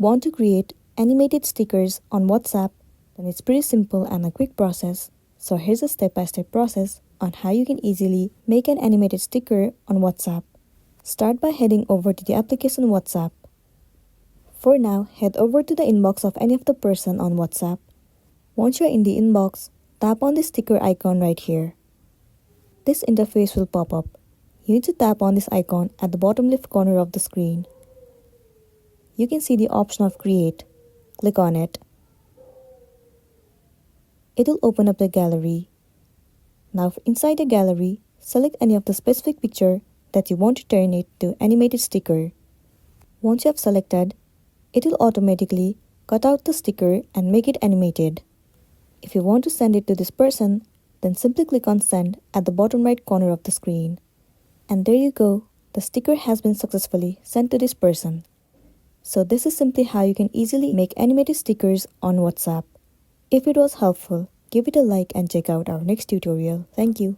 want to create animated stickers on WhatsApp, then it's pretty simple and a quick process. So here's a step-by-step process on how you can easily make an animated sticker on WhatsApp. Start by heading over to the application WhatsApp. For now, head over to the inbox of any of the person on WhatsApp. Once you're in the inbox, tap on the sticker icon right here. This interface will pop up. You need to tap on this icon at the bottom left corner of the screen. You can see the option of Create. Click on it. It will open up the gallery. Now inside the gallery, select any of the specific picture that you want to turn it to animated sticker. Once you have selected, it will automatically cut out the sticker and make it animated. If you want to send it to this person, then simply click on Send at the bottom right corner of the screen. And there you go, the sticker has been successfully sent to this person. So this is simply how you can easily make animated stickers on WhatsApp. If it was helpful, give it a like and check out our next tutorial. Thank you.